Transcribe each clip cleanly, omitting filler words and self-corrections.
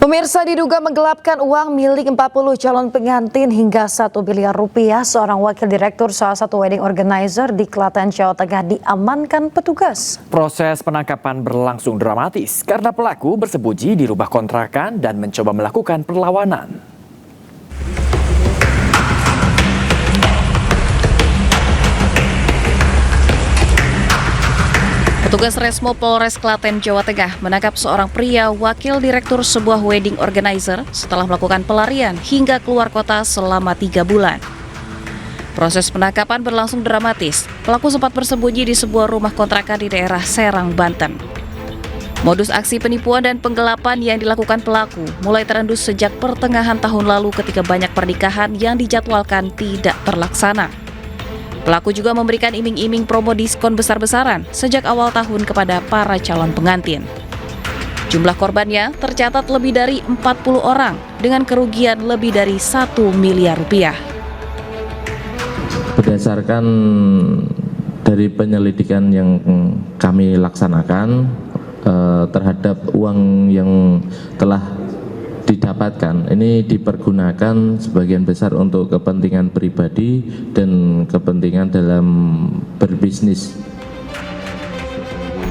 Pemirsa, diduga menggelapkan uang milik 40 calon pengantin hingga 1 miliar rupiah, seorang wakil direktur salah satu wedding organizer di Klaten, Jawa Tengah diamankan petugas. Proses penangkapan berlangsung dramatis karena pelaku bersembunyi di rumah kontrakan dan mencoba melakukan perlawanan. Petugas Resmo Polres Klaten, Jawa Tengah menangkap seorang pria wakil direktur sebuah wedding organizer setelah melakukan pelarian hingga keluar kota selama 3 bulan. Proses penangkapan berlangsung dramatis. Pelaku sempat bersembunyi di sebuah rumah kontrakan di daerah Serang, Banten. Modus aksi penipuan dan penggelapan yang dilakukan pelaku mulai terendus sejak pertengahan tahun lalu ketika banyak pernikahan yang dijadwalkan tidak terlaksana. Pelaku juga memberikan iming-iming promo diskon besar-besaran sejak awal tahun kepada para calon pengantin. Jumlah korbannya tercatat lebih dari 40 orang dengan kerugian lebih dari 1 miliar rupiah. Berdasarkan dari penyelidikan yang kami laksanakan terhadap uang yang telah didapatkan, ini dipergunakan sebagian besar untuk kepentingan pribadi dan kepentingan dalam berbisnis.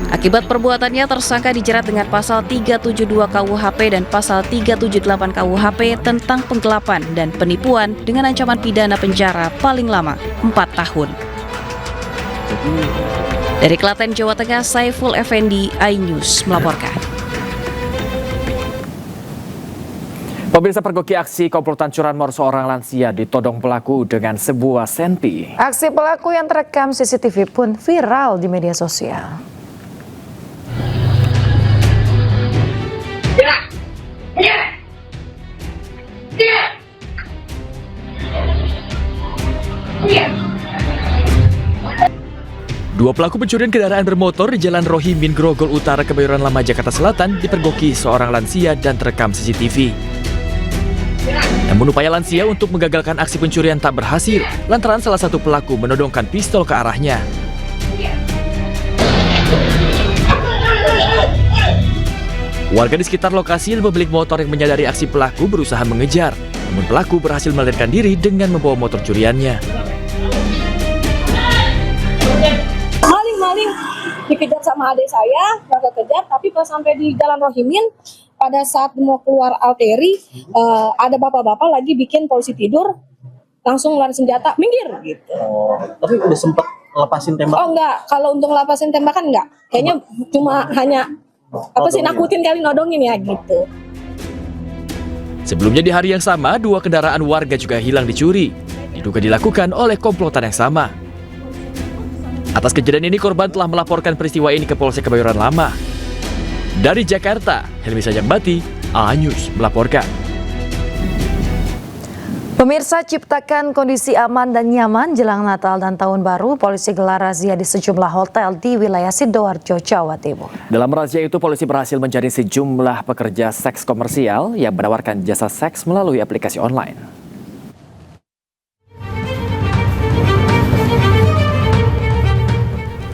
Akibat perbuatannya, tersangka dijerat dengan pasal 372 KUHP dan pasal 378 KUHP tentang penggelapan dan penipuan dengan ancaman pidana penjara paling lama 4 tahun. Dari Klaten, Jawa Tengah, Saiful Effendi, iNews melaporkan. Pemirsa, pergoki aksi komplotan curanmor seorang lansia ditodong pelaku dengan sebuah senti. Aksi pelaku yang terekam CCTV pun viral di media sosial. Dua pelaku pencurian kendaraan bermotor di Jalan Rohimin, Grogol Utara, Kebayoran Lama, Jakarta Selatan dipergoki seorang lansia dan terekam CCTV. Namun upaya lansia untuk menggagalkan aksi pencurian tak berhasil lantaran salah satu pelaku menodongkan pistol ke arahnya. Warga di sekitar lokasi dan pemilik motor yang menyadari aksi pelaku berusaha mengejar, namun pelaku berhasil melarikan diri dengan membawa motor curiannya. Maling dikejar sama adik saya, nggak kejar, tapi pas sampai di Jalan Rohimin, pada saat mau keluar arteri, ada bapak-bapak lagi bikin polisi tidur, langsung ngeluarin senjata, minggir gitu. Oh, tapi udah sempet lepasin tembak? Oh enggak, kalau untuk lepasin tembakan enggak, kayaknya cuma hanya nakutin kali nodongin ya gitu. Sebelumnya di hari yang sama, 2 kendaraan warga juga hilang dicuri. Diduga dilakukan oleh komplotan yang sama. Atas kejadian ini, korban telah melaporkan peristiwa ini ke Polsek Kebayoran Lama. Dari Jakarta, Helmi Sajangbati, iNews melaporkan. Pemirsa, ciptakan kondisi aman dan nyaman jelang Natal dan Tahun Baru. Polisi gelar razia di sejumlah hotel di wilayah Sidoarjo, Jawa Timur. Dalam razia itu, polisi berhasil menjaring sejumlah pekerja seks komersial yang menawarkan jasa seks melalui aplikasi online.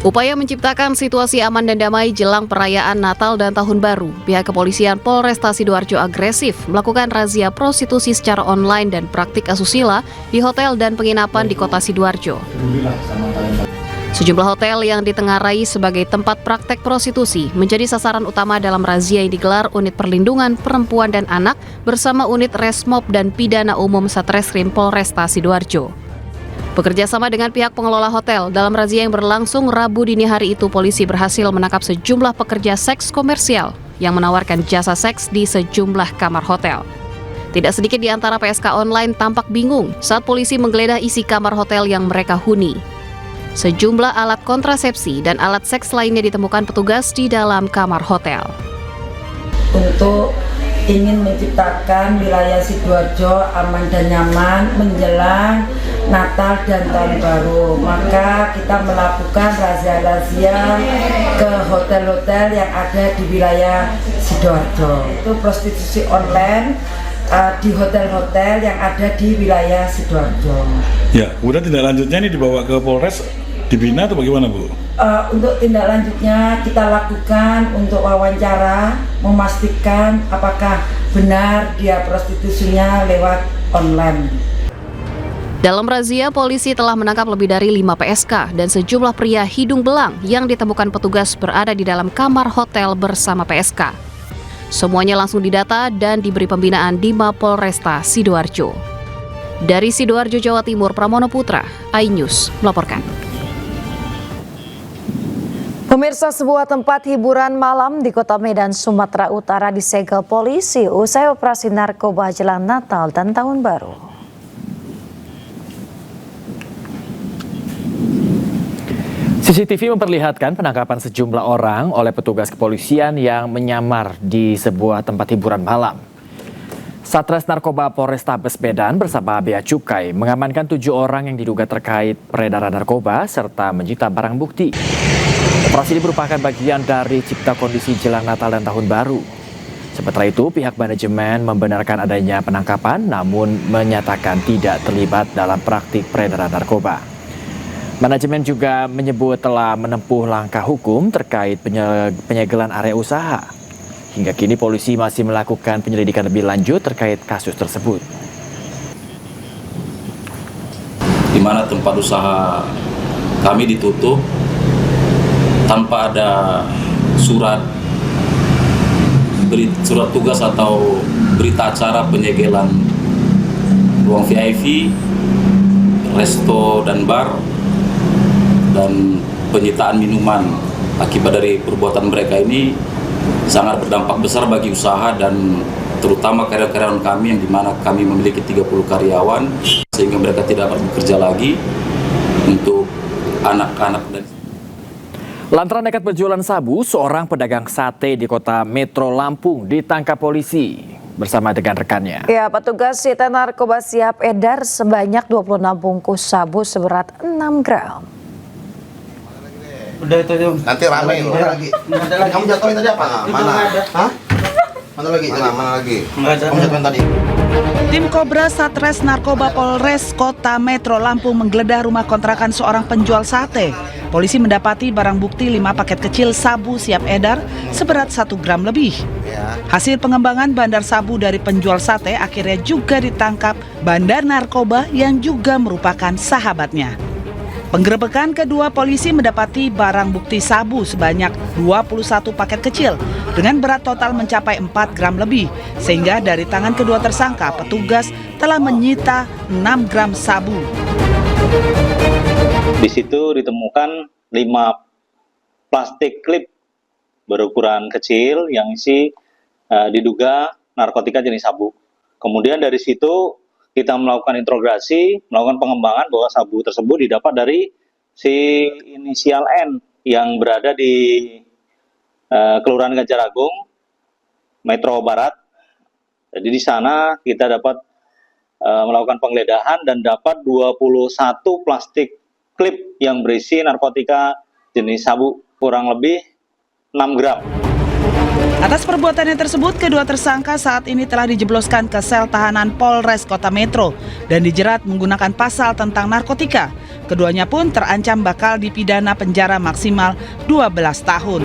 Upaya menciptakan situasi aman dan damai jelang perayaan Natal dan Tahun Baru, pihak kepolisian Polresta Sidoarjo agresif melakukan razia prostitusi secara online dan praktik asusila di hotel dan penginapan di kota Sidoarjo. Sejumlah hotel yang ditengarai sebagai tempat praktek prostitusi menjadi sasaran utama dalam razia yang digelar Unit Perlindungan Perempuan dan Anak bersama Unit Resmob dan Pidana Umum Satreskrim Polresta Sidoarjo. Bekerja sama dengan pihak pengelola hotel, dalam razia yang berlangsung Rabu dini hari itu, polisi berhasil menangkap sejumlah pekerja seks komersial yang menawarkan jasa seks di sejumlah kamar hotel. Tidak sedikit di antara PSK online tampak bingung saat polisi menggeledah isi kamar hotel yang mereka huni. Sejumlah alat kontrasepsi dan alat seks lainnya ditemukan petugas di dalam kamar hotel. Untuk ingin menciptakan wilayah Sidoarjo aman dan nyaman menjelang Natal dan Tahun Baru, maka kita melakukan razia-razia ke hotel-hotel yang ada di wilayah Sidoarjo. Itu prostitusi online di hotel-hotel yang ada di wilayah Sidoarjo. Ya, kemudian tindak lanjutnya ini dibawa ke Polres, dibina atau bagaimana, Bu? Untuk tindak lanjutnya kita lakukan untuk wawancara, memastikan apakah benar dia prostitusinya lewat online. Dalam razia, polisi telah menangkap lebih dari 5 PSK dan sejumlah pria hidung belang yang ditemukan petugas berada di dalam kamar hotel bersama PSK. Semuanya langsung didata dan diberi pembinaan di Mapolresta Sidoarjo. Dari Sidoarjo, Jawa Timur, Pramono Putra, iNews melaporkan. Pemirsa, sebuah tempat hiburan malam di Kota Medan, Sumatera Utara disegel polisi usai operasi narkoba jelang Natal dan Tahun Baru. CCTV memperlihatkan penangkapan sejumlah orang oleh petugas kepolisian yang menyamar di sebuah tempat hiburan malam. Satres Narkoba Polrestabes Medan bersama Bea Cukai mengamankan 7 orang yang diduga terkait peredaran narkoba serta menyita barang bukti. Operasi ini merupakan bagian dari cipta kondisi jelang Natal dan Tahun Baru. Sementara itu, pihak manajemen membenarkan adanya penangkapan namun menyatakan tidak terlibat dalam praktik peredaran narkoba. Manajemen juga menyebut telah menempuh langkah hukum terkait penyegelan area usaha. Hingga kini polisi masih melakukan penyelidikan lebih lanjut terkait kasus tersebut. Di mana tempat usaha kami ditutup tanpa ada surat tugas atau berita acara penyegelan ruang VIP, resto dan bar, dan penyitaan minuman. Akibat dari perbuatan mereka ini sangat berdampak besar bagi usaha dan terutama karyawan kami yang dimana kami memiliki 30 karyawan sehingga mereka tidak dapat bekerja lagi untuk anak-anak. Lantaran nekat berjualan sabu, seorang pedagang sate di Kota Metro Lampung ditangkap polisi bersama dengan rekannya. Ya, petugas sita narkoba siap edar sebanyak 26 bungkus sabu seberat 6 gram. Udah itu nanti rame lagi. Kamu jatuhin tadi apa? Mana? Hah? Mana lagi? Mana lagi? Kamu jatuhin tadi. Tim Kobra Satres Narkoba Polres Kota Metro Lampung menggeledah rumah kontrakan seorang penjual sate. Polisi mendapati barang bukti 5 paket kecil sabu siap edar seberat 1 gram lebih. Hasil pengembangan bandar sabu dari penjual sate akhirnya juga ditangkap bandar narkoba yang juga merupakan sahabatnya. Penggerebekan kedua, polisi mendapati barang bukti sabu sebanyak 21 paket kecil dengan berat total mencapai 4 gram lebih. Sehingga dari tangan kedua tersangka, petugas telah menyita 6 gram sabu. Di situ ditemukan 5 plastik klip berukuran kecil yang isi diduga narkotika jenis sabu. Kemudian dari situ kita melakukan interogasi, melakukan pengembangan bahwa sabu tersebut didapat dari si inisial N yang berada di Kelurahan Gajaragung, Metro Barat. Jadi di sana kita dapat melakukan penggeledahan dan dapat 21 plastik klip yang berisi narkotika jenis sabu kurang lebih 6 gram. Atas perbuatannya tersebut, kedua tersangka saat ini telah dijebloskan ke sel tahanan Polres Kota Metro dan dijerat menggunakan pasal tentang narkotika. Keduanya pun terancam bakal dipidana penjara maksimal 12 tahun.